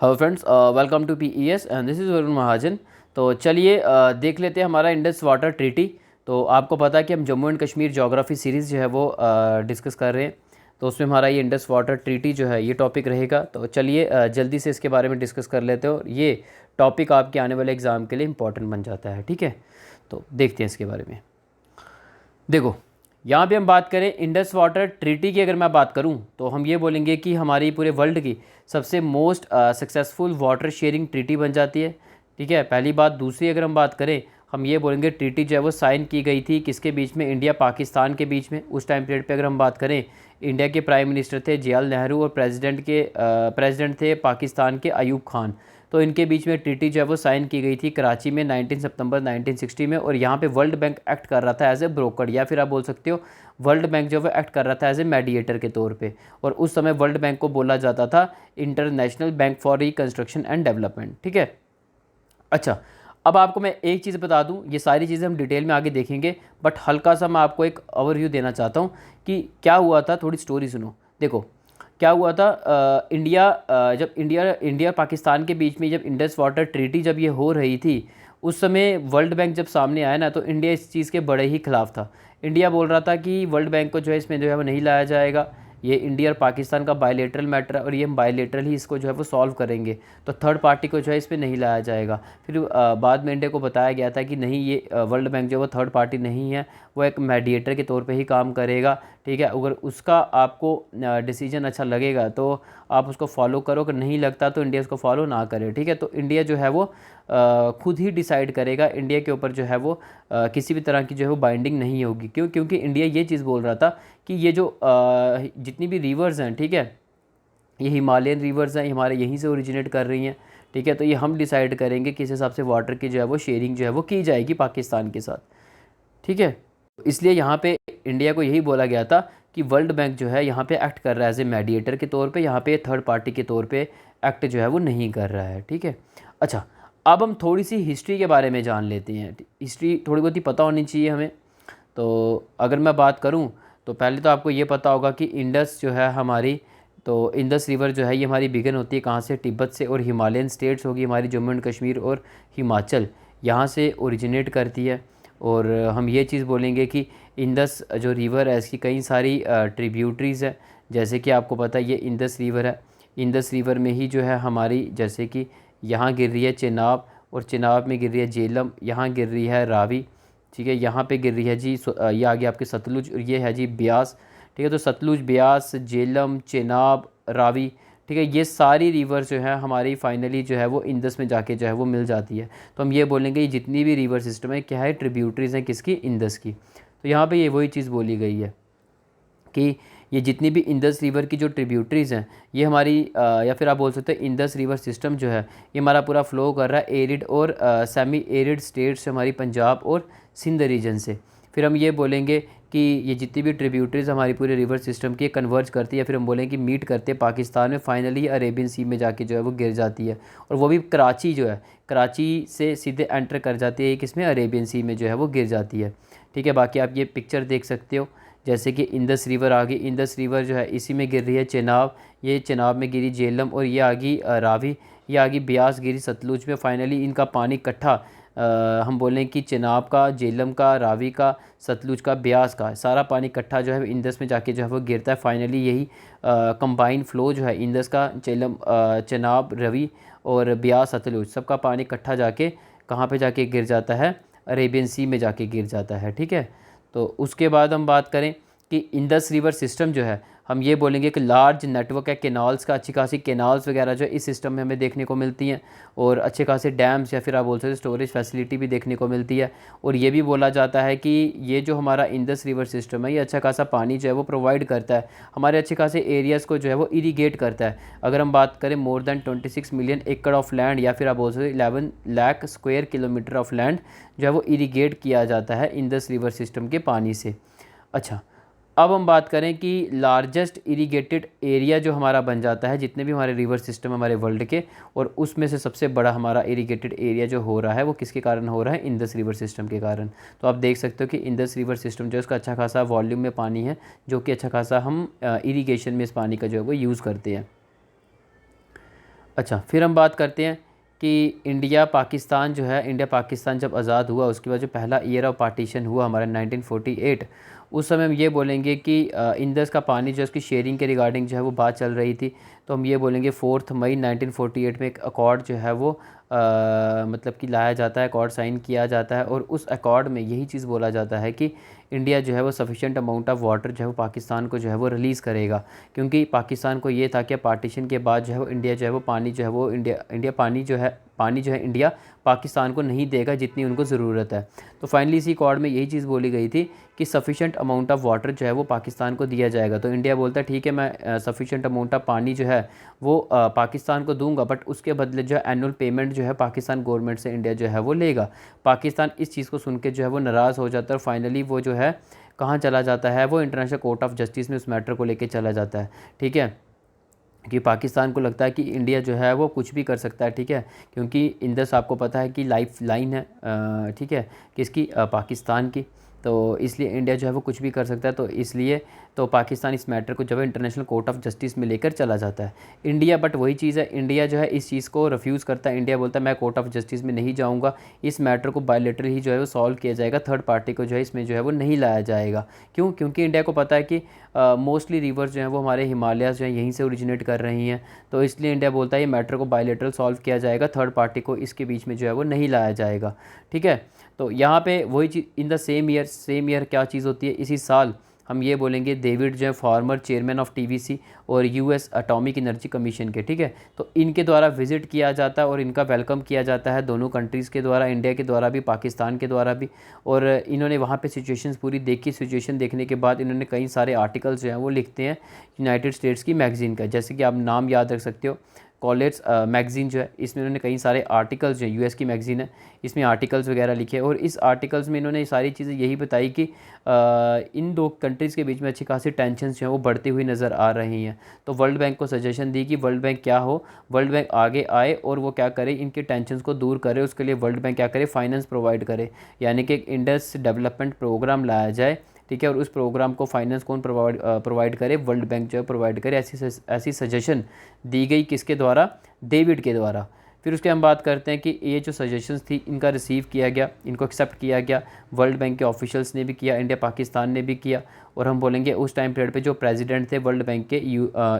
Hello friends, welcome to PES and this is Varun Mahajan. तो चलिए देख लेते हैं हमारा इंडस वाटर ट्रीटी। तो आपको पता है कि हम Jammu and Kashmir geography series जो है वो डिस्कस कर रहे हैं। तो उसमें हमारा ये इंडस वाटर ट्रीटी जो है ये टॉपिक रहेगा। तो चलिए जल्दी से इसके बारे में डिस्कस कर लेते हैं और ये टॉपिक आपके आने वाले एग्ज़ाम के लिए इंपॉर्टेंट बन जाता है। ठीक है, तो देखते हैं इसके बारे में। देखो, यहाँ पे हम बात करें इंडस वाटर ट्रीटी की, अगर मैं बात करूँ तो हम ये बोलेंगे कि हमारी पूरे वर्ल्ड की सबसे most successful water sharing treaty बन जाती है। ठीक है, पहली बात। दूसरी अगर हम बात करें, हम ये बोलेंगे ट्रीटी जो है वो साइन की गई थी किसके बीच में, इंडिया पाकिस्तान के बीच में। उस टाइम पीरियड पे अगर हम बात करें, इंडिया के प्राइम मिनिस्टर थे जवाहरलाल नेहरू और प्रेसिडेंट थे पाकिस्तान के अयूब खान। तो इनके बीच में ट्रीटी जो है वो साइन की गई थी कराची में 19 सितंबर 1960 में। और यहाँ पे वर्ल्ड बैंक एक्ट कर रहा था एज ए ब्रोकर, या फिर आप बोल सकते हो वर्ल्ड बैंक जो है एक्ट कर रहा था एज ए मीडिएटर के तौर पे। और उस समय वर्ल्ड बैंक को बोला जाता था international bank for reconstruction and development. ठीक है, अच्छा। अब आपको मैं एक चीज़ बता दूं, ये सारी चीज़ें हम डिटेल में आगे देखेंगे, बट हल्का सा मैं आपको एक ओवरव्यू देना चाहता हूं कि क्या हुआ था। थोड़ी स्टोरी सुनो। देखो क्या हुआ था। जब इंडिया पाकिस्तान के बीच में जब इंडस वाटर ट्रीटी जब ये हो रही थी, उस समय वर्ल्ड बैंक जब सामने आया ना, तो इंडिया इस चीज़ के बड़े ही खिलाफ था। इंडिया बोल रहा था कि वर्ल्ड बैंक को जो है इसमें जो है वो नहीं लाया जाएगा, ये इंडिया और पाकिस्तान का बायलेटरल मैटर है और ये हम बायलेटरल ही इसको जो है वो सॉल्व करेंगे, तो थर्ड पार्टी को जो है इसमें नहीं लाया जाएगा। फिर बाद में इंडिया को बताया गया था कि नहीं, ये वर्ल्ड बैंक जो है वो थर्ड पार्टी नहीं है, वो एक मीडिएटर के तौर पे ही काम करेगा। ठीक है, अगर उसका आपको डिसीजन अच्छा लगेगा तो आप उसको फॉलो करो, अगर नहीं लगता तो इंडिया उसको फॉलो ना करे। ठीक है, तो इंडिया जो है वो खुद ही डिसाइड करेगा। इंडिया के ऊपर जो है वो किसी भी तरह की जो है वो बाइंडिंग नहीं होगी। क्यों? क्योंकि इंडिया ये चीज़ बोल रहा था कि ये जो जितनी भी रिवर्स हैं, ठीक है, ये हिमालयन रिवर्स हैं, हमारे यहीं से ओरिजिनेट कर रही हैं। ठीक है, तो ये हम डिसाइड करेंगे किस हिसाब से वाटर की जो है वो शेयरिंग जो है वो की जाएगी पाकिस्तान के साथ। ठीक है, इसलिए यहाँ पे इंडिया को यही बोला गया था कि वर्ल्ड बैंक जो है यहाँ पे एक्ट कर रहा है एज ए मीडिएटर के तौर पे, यहाँ पे थर्ड पार्टी के तौर पे एक्ट जो है वो नहीं कर रहा है। ठीक है, अच्छा। अब हम थोड़ी सी हिस्ट्री के बारे में जान लेते हैं। हिस्ट्री थोड़ी बहुत ही पता होनी चाहिए हमें। तो अगर मैं बात करूं तो पहले तो आपको ये पता होगा कि इंडस जो है हमारी, तो इंडस रिवर जो है ये हमारी बिगन होती है कहाँ से, तिब्बत से। और हिमालयन स्टेट्स होगी हमारी जम्मू एंड कश्मीर और हिमाचल, यहाँ से ओरिजिनेट करती है। और हम ये चीज़ बोलेंगे कि इंडस जो रिवर है इसकी कई सारी ट्रिब्यूटरीज़ है। जैसे कि आपको पता है ये इंडस रिवर है। इंडस रिवर में ही जो है हमारी, जैसे कि यहाँ गिर रही है चेनाब, और चेनाब में गिर रही है झेलम, यहाँ गिर रही है रावी। ठीक है, यहाँ पे गिर रही है जी ये आगे आपके सतलुज, और ये है जी ब्यास। ठीक है, तो सतलुज, ब्यास, झेलम, चेनाब, रावी, ठीक है, ये सारी रिवर्स जो है हमारी फाइनली जो है वो इंडस में जाके जो है वो मिल जाती है। तो हम ये बोलेंगे ये जितनी भी रिवर सिस्टम है क्या है, ट्रिब्यूटरीज़ हैं किसकी, इंडस की। तो यहाँ पे ये वही चीज़ बोली गई है कि ये जितनी भी इंडस रिवर की जो ट्रिब्यूटरीज़ हैं ये हमारी या फिर आप बोल सकते हैं इंडस रिवर सिस्टम जो है ये हमारा पूरा फ्लो कर रहा है एरिड और सेमी एरिड स्टेट्स से, हमारी पंजाब और सिंध रीजन से। फिर हम ये बोलेंगे कि ये जितनी भी ट्रिब्यूटरीज़ हमारी पूरे रिवर सिस्टम की कन्वर्ज करती है, फिर हम बोलेंगे कि मीट करते हैं पाकिस्तान में, फाइनली अरेबियन सी में जाके जो है वो गिर जाती है। और वो भी कराची जो है, कराची से सीधे एंटर कर जाती है किसमें, अरेबियन सी में जो है वो गिर जाती है। ठीक है, बाकी आप ये पिक्चर देख सकते हो, जैसे कि इंडस रिवर आ गई, इंडस रिवर जो है इसी में गिर रही है चेनाब, ये चेनाब में गिरी झेलम, और ये आ गई रावी, ये आ गई ब्यास गिरी सतलुज में। फाइनली इनका पानी इकट्ठा हम बोलें कि चेनाब का, झेलम का, रावी का, सतलुज का, ब्यास का, सारा पानी इकट्ठा जो है इंडस में जाके जो है वो गिरता है। फाइनली यही कंबाइन फ्लो जो है इंडस का, झेलम, चेनाब, रवि और ब्यास, सतलुज, सबका पानी इकट्ठा जाके कहाँ पे जाके गिर जाता है, अरेबियन सी में जाके गिर जाता है। ठीक है, तो उसके बाद हम बात करें कि इंडस रिवर सिस्टम जो है हम ये बोलेंगे कि लार्ज नेटवर्क है केनाल्स का, अच्छी खासी केनाल्स वगैरह जो इस सिस्टम में हमें देखने को मिलती हैं, और अच्छे खासे डैम्स या फिर आप बोल सकते हैं स्टोरेज फैसिलिटी भी देखने को मिलती है। और ये भी बोला जाता है कि ये जो हमारा इंडस रिवर सिस्टम है ये अच्छा खासा पानी जो है वो प्रोवाइड करता है, हमारे अच्छे खासे एरियाज़ को जो है वो इरीगेट करता है। अगर हम बात करें मोर देन 26 मिलियन एकड़ ऑफ लैंड, या फिर आप बोल सकते 11 lakh square kilometre of land जो है वो इरीगेट किया जाता है इंडस रिवर सिस्टम के पानी से। अच्छा, अब हम बात करें कि लार्जेस्ट इरीगेटेड एरिया जो हमारा बन जाता है जितने भी हमारे रिवर सिस्टम हमारे वर्ल्ड के, और उसमें से सबसे बड़ा हमारा इरीगेटेड एरिया जो हो रहा है वो किसके कारण हो रहा है, इंडस रिवर सिस्टम के कारण। तो आप देख सकते हो कि इंडस रिवर सिस्टम जो है उसका अच्छा खासा वॉल्यूम में पानी है, जो कि अच्छा खासा हम इरीगेशन में इस पानी का जो है वो यूज़ करते हैं। अच्छा, फिर हम बात करते हैं कि इंडिया पाकिस्तान जो है, इंडिया पाकिस्तान जब आज़ाद हुआ उसके बाद जो पहला ईयर ऑफ पार्टीशन हुआ हमारा 1948, उस समय हम ये बोलेंगे कि इंडस का पानी जो है उसकी शेयरिंग के रिगार्डिंग जो है वो बात चल रही थी। तो हम ये बोलेंगे 4 मई 1948 में एक अकॉर्ड जो है वो मतलब कि लाया जाता है, अकॉर्ड साइन किया जाता है, और उस अकॉर्ड में यही चीज़ बोला जाता है कि इंडिया जो है वो सफिशेंट अमाउंट ऑफ वाटर जो है वो पाकिस्तान को जो है वो रिलीज़ करेगा। क्योंकि पाकिस्तान को ये था कि पार्टीशन के बाद जो है वो इंडिया जो है वो पानी जो है वो इंडिया पानी जो है इंडिया पाकिस्तान को नहीं देगा जितनी उनको ज़रूरत है। तो फाइनली इसी अकॉर्ड में यही चीज़ बोली गई थी कि सफिशेंट अमाउंट ऑफ वाटर जो है वो पाकिस्तान को दिया जाएगा। तो इंडिया बोलता है ठीक है, मैं सफिशेंट अमाउंट ऑफ पानी जो है वो पाकिस्तान को दूंगा, बट उसके बदले जो है एनुअल पेमेंट जो है पाकिस्तान गवर्नमेंट से इंडिया जो है वो लेगा। पाकिस्तान इस चीज़ को सुन के जो है वो नाराज़ हो जाता है, और फाइनली वो जो है कहाँ चला जाता है, वो इंटरनेशनल कोर्ट ऑफ जस्टिस में उस मैटर को लेके चला जाता है। ठीक है, कि पाकिस्तान को लगता है कि इंडिया जो है वो कुछ भी कर सकता है। ठीक है, क्योंकि इंडस आपको पता है कि लाइफ लाइन है, ठीक है, किसकी, पाकिस्तान की। तो इसलिए इंडिया जो है वो कुछ भी कर सकता है, तो इसलिए तो पाकिस्तान इस मैटर को जो है इंटरनेशनल कोर्ट ऑफ जस्टिस में लेकर चला जाता है। इंडिया, बट वही चीज़ है, इंडिया जो है इस चीज़ को रिफ्यूज़ करता है। इंडिया बोलता है मैं कोर्ट ऑफ जस्टिस में नहीं जाऊँगा, इस मैटर को बायलैटरल ही जो है वो सॉल्व किया जाएगा, थर्ड पार्टी को जो है इसमें जो है वो नहीं लाया जाएगा। क्यों? क्योंकि इंडिया को पता है कि मोस्टली रिवर्स जो हैं वो हमारे हिमालयाज़ जो हैं यहीं से ओरिजिनेट कर रही हैं। तो इसलिए इंडिया बोलता है ये मैटर को बायलैटरल सॉल्व किया जाएगा, थर्ड पार्टी को इसके बीच में जो है वो नहीं लाया जाएगा। ठीक है, तो यहाँ पे वही चीज़ इन द सेम ईयर क्या चीज़ होती है, इसी साल हम ये बोलेंगे डेविड जो है फॉर्मर चेयरमैन ऑफ टीवीसी और यूएस एटॉमिक एनर्जी कमीशन के, ठीक है, तो इनके द्वारा विज़िट किया जाता है और इनका वेलकम किया जाता है दोनों कंट्रीज़ के द्वारा, इंडिया के द्वारा भी, पाकिस्तान के द्वारा भी। और इन्होंने वहाँ पे सिचुएशंस पूरी देखी। सिचुएशन देखने के बाद इन्होंने कई सारे आर्टिकल्स जो हैं वो लिखते हैं यूनाइटेड स्टेट्स की मैगज़ीन का, जैसे कि आप नाम याद रख सकते हो, कॉलेट्स मैगज़ीन जो है, इसमें इन्होंने कई सारे आर्टिकल्स जो यूएस की मैगज़ीन है, इसमें आर्टिकल्स वगैरह लिखे, और इस आर्टिकल्स में इन्होंने सारी चीज़ें यही बताई कि इन दो कंट्रीज़ के बीच में अच्छी खासी टेंशन्स जो हैं वो बढ़ती हुई नज़र आ रही हैं। तो वर्ल्ड बैंक को सजेशन दी कि वर्ल्ड बैंक क्या हो, वर्ल्ड बैंक आगे आए और वो क्या करे, इनके टेंशन्स को दूर करे। उसके लिए वर्ल्ड बैंक क्या करे, फाइनेंस प्रोवाइड करे, यानी कि एक इंडस डेवलपमेंट प्रोग्राम लाया जाए। ठीक है, और उस प्रोग्राम को फाइनेंस कौन प्रोवाइड करे, वर्ल्ड बैंक जो है प्रोवाइड करे। ऐसी सजेशन दी गई किसके द्वारा, डेविड के द्वारा। फिर उसके हम बात करते हैं कि ये जो सजेशंस थी इनका रिसीव किया गया, इनको एक्सेप्ट किया गया, वर्ल्ड बैंक के ऑफिशियल्स ने भी किया, इंडिया पाकिस्तान ने भी किया। और हम बोलेंगे उस टाइम पीरियड पे जो प्रेसिडेंट थे वर्ल्ड बैंक के,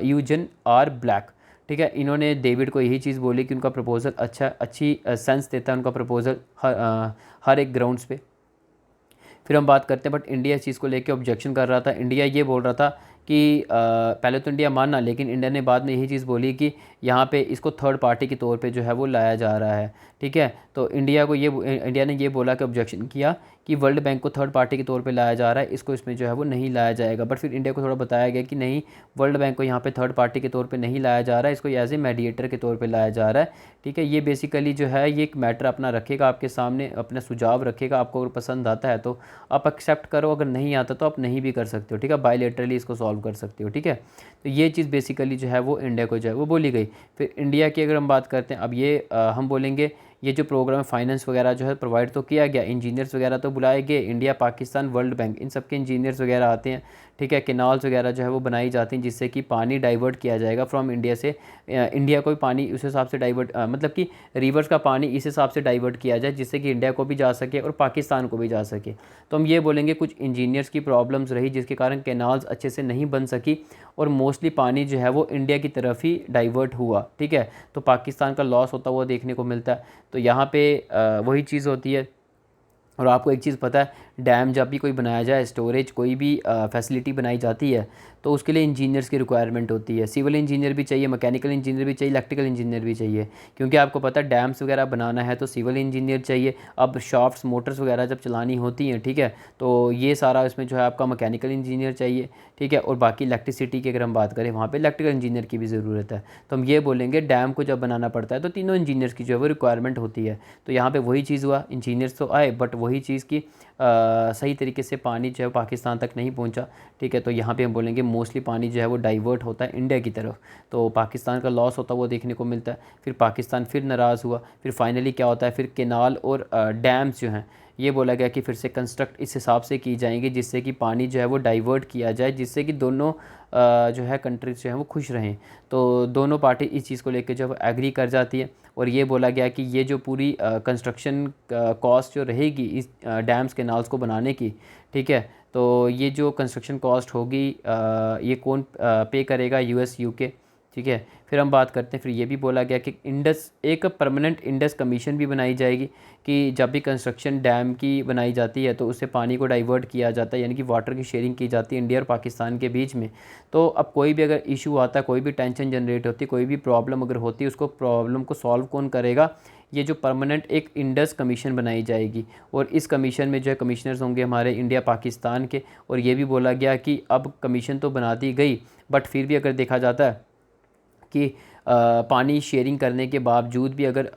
यूजन आर ब्लैक। ठीक है, इन्होंने डेविड को यही चीज़ बोली कि उनका प्रपोज़ल अच्छी सेंस देता है उनका प्रपोज़ल हर एक ग्राउंड्स पे। फिर हम बात करते हैं, बट इंडिया इस चीज़ को लेके ऑब्जेक्शन कर रहा था। इंडिया ये बोल रहा था कि पहले तो इंडिया माना, लेकिन इंडिया ने बाद में यही चीज़ बोली कि यहाँ पे इसको थर्ड पार्टी के तौर पे जो है वो लाया जा रहा है। ठीक है, तो इंडिया ने ये बोला कि ऑब्जेक्शन किया कि वर्ल्ड बैंक को थर्ड पार्टी के तौर पे लाया जा रहा है, इसको इसमें जो है वो नहीं लाया जाएगा। बट फिर इंडिया को थोड़ा बताया गया कि नहीं, वर्ल्ड बैंक को यहाँ पे थर्ड पार्टी के तौर पे नहीं लाया जा रहा है, इसको एज ए मीडिएटर के तौर पे लाया जा रहा है। ठीक है, ये बेसिकली जो है ये एक मैटर अपना रखेगा आपके सामने, अपना सुझाव रखेगा, आपको अगर पसंद आता है तो आप एक्सेप्ट करो, अगर नहीं आता तो आप नहीं भी कर सकते हो। ठीक है, बायलैटरली इसको सॉल्व कर सकते हो। ठीक है, तो ये चीज़ बेसिकली जो है वो इंडिया को जो है वो बोली गई। फिर इंडिया की अगर हम बात करते हैं, अब ये हम बोलेंगे ये जो प्रोग्राम फाइनेंस वगैरह जो है प्रोवाइड तो किया गया, इंजीनियर्स वगैरह तो बुलाए गए, इंडिया पाकिस्तान वर्ल्ड बैंक इन सब के इंजीनियर्स वगैरह आते हैं। ठीक है, केनाल्स वगैरह जो है वो बनाई जाती हैं जिससे कि पानी डाइवर्ट किया जाएगा फ्रॉम इंडिया से, इंडिया को भी पानी उस हिसाब से डाइवर्ट, मतलब कि रिवर्स का पानी इस हिसाब से डाइवर्ट किया जाए जिससे कि इंडिया को भी जा सके और पाकिस्तान को भी जा सके। तो हम ये बोलेंगे कुछ इंजीनियर्स की प्रॉब्लम्स रही जिसके कारण कैनाल्स अच्छे से नहीं बन सकी और मोस्टली पानी जो है वो इंडिया की तरफ ही डाइवर्ट हुआ। ठीक है, तो पाकिस्तान का लॉस होता हुआ देखने को मिलता है। तो यहाँ पे वही चीज़ होती है। और आपको एक चीज़ पता है, डैम जब भी कोई बनाया जाए, स्टोरेज कोई भी फैसिलिटी बनाई जाती है तो उसके लिए इंजीनियर्स की रिक्वायरमेंट होती है। सिविल इंजीनियर भी चाहिए, मैकेनिकल इंजीनियर भी चाहिए, इलेक्ट्रिकल इंजीनियर भी चाहिए, क्योंकि आपको पता है डैम्स वगैरह बनाना है तो सिविल इंजीनियर चाहिए। अब शाफ्ट्स मोटर्स वगैरह जब चलानी होती हैं, ठीक है, तो ये सारा इसमें जो है आपका मैकेनिकल इंजीनियर चाहिए। ठीक है, और बाकी इलेक्ट्रिसिटी की अगर हम बात करें वहाँ पर इलेक्ट्रिकल इंजीनियर की भी ज़रूरत है। तो हम ये बोलेंगे डैम को जब बनाना पड़ता है तो तीनों इंजीनियर्स की जो है वो रिक्वायरमेंट होती है। तो यहाँ पर वही चीज़ हुआ, इंजीनियर्स तो आए बट वही चीज़ की सही तरीके से पानी जो है पाकिस्तान तक नहीं पहुंचा। ठीक है, तो यहाँ पे हम बोलेंगे मोस्टली पानी जो है वो डाइवर्ट होता है इंडिया की तरफ, तो पाकिस्तान का लॉस होता है वो देखने को मिलता है। फिर पाकिस्तान फिर नाराज़ हुआ, फिर फाइनली क्या होता है, फिर केनाल और डैम्स जो हैं ये बोला गया कि फिर से कंस्ट्रक्ट इस हिसाब से की जाएंगी जिससे कि पानी जो है वो डाइवर्ट किया जाए, जिससे कि दोनों जो है कंट्रीज जो है वो खुश रहें। तो दोनों पार्टी इस चीज़ को लेकर जो है एग्री कर जाती है, और ये बोला गया कि ये जो पूरी कंस्ट्रक्शन कॉस्ट जो रहेगी इस डैम्स कैनाल्स को बनाने की, ठीक है, तो ये जो कंस्ट्रक्शन कॉस्ट होगी ये कौन पे करेगा, यूएस यूके, ठीक है। फिर हम बात करते हैं, फिर ये भी बोला गया कि इंडस एक परमानेंट इंडस कमीशन भी बनाई जाएगी कि जब भी कंस्ट्रक्शन डैम की बनाई जाती है तो उससे पानी को डाइवर्ट किया जाता है, यानी कि वाटर की शेयरिंग की जाती है इंडिया और पाकिस्तान के बीच में। तो अब कोई भी अगर इशू आता है, कोई भी टेंशन जनरेट होती है, कोई भी प्रॉब्लम अगर होती है, उसको प्रॉब्लम को सॉल्व कौन करेगा, ये जो परमानेंट एक इंडस कमीशन बनाई जाएगी, और इस कमीशन में जो है कमिश्नर्स होंगे हमारे इंडिया पाकिस्तान के। और ये भी बोला गया कि अब कमीशन तो बना दी गई, बट फिर भी अगर देखा जाता है कि पानी शेयरिंग करने के बावजूद भी अगर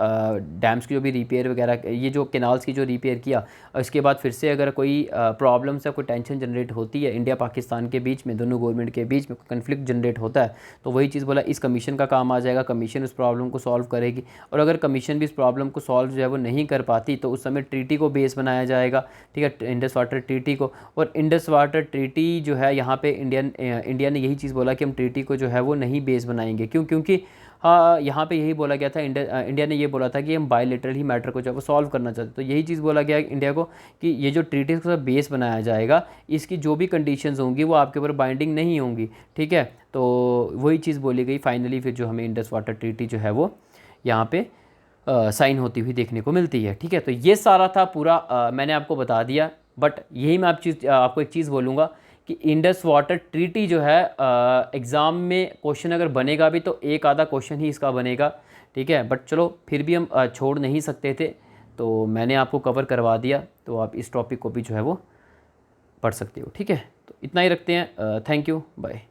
डैम्स की जो भी रिपेयर वगैरह, ये जो कैनाल्स की जो रिपेयर किया, इसके बाद फिर से अगर कोई प्रॉब्लम से कोई टेंशन जनरेट होती है इंडिया पाकिस्तान के बीच में, दोनों गवर्नमेंट के बीच में कन्फ्लिक्ट जनरेट होता है, तो वही चीज़ बोला इस कमीशन का काम आ जाएगा। कमीशन उस प्रॉब्लम को सॉल्व करेगी, और अगर कमीशन भी इस प्रॉब्लम को सॉल्व जो है वो नहीं कर पाती तो उस समय ट्रीटी को बेस बनाया जाएगा, ठीक है, इंडस वाटर ट्रीटी को। और इंडस वाटर ट्रीटी जो है यहाँ पे इंडिया ने यही चीज़ बोला कि हम ट्रीटी को जो है वो नहीं बेस बनाएंगे। क्यों? क्योंकि हाँ, यहाँ पे यही बोला गया था, इंडिया ने ये बोला था कि हम बायलैटरल ही मैटर को जो है वो सॉल्व करना चाहते, तो यही चीज़ बोला गया इंडिया को कि ये जो ट्रीटी का बेस बनाया जाएगा, इसकी जो भी कंडीशंस होंगी वो आपके ऊपर बाइंडिंग नहीं होंगी, ठीक है। तो वही चीज़ बोली गई फाइनली, फिर जो हमें इंडस वाटर ट्रीटी जो है वो यहाँ पे साइन होती हुई देखने को मिलती है, ठीक है। तो ये सारा था पूरा मैंने आपको बता दिया, बट यही मैं आपको एक चीज़ बोलूँगा कि इंडस वाटर ट्रीटी जो है एग्ज़ाम में क्वेश्चन अगर बनेगा भी तो एक आधा क्वेश्चन ही इसका बनेगा, ठीक है, बट चलो फिर भी हम छोड़ नहीं सकते थे, तो मैंने आपको कवर करवा दिया, तो आप इस टॉपिक को भी जो है वो पढ़ सकते हो, ठीक है। तो इतना ही रखते हैं, थैंक यू, बाय।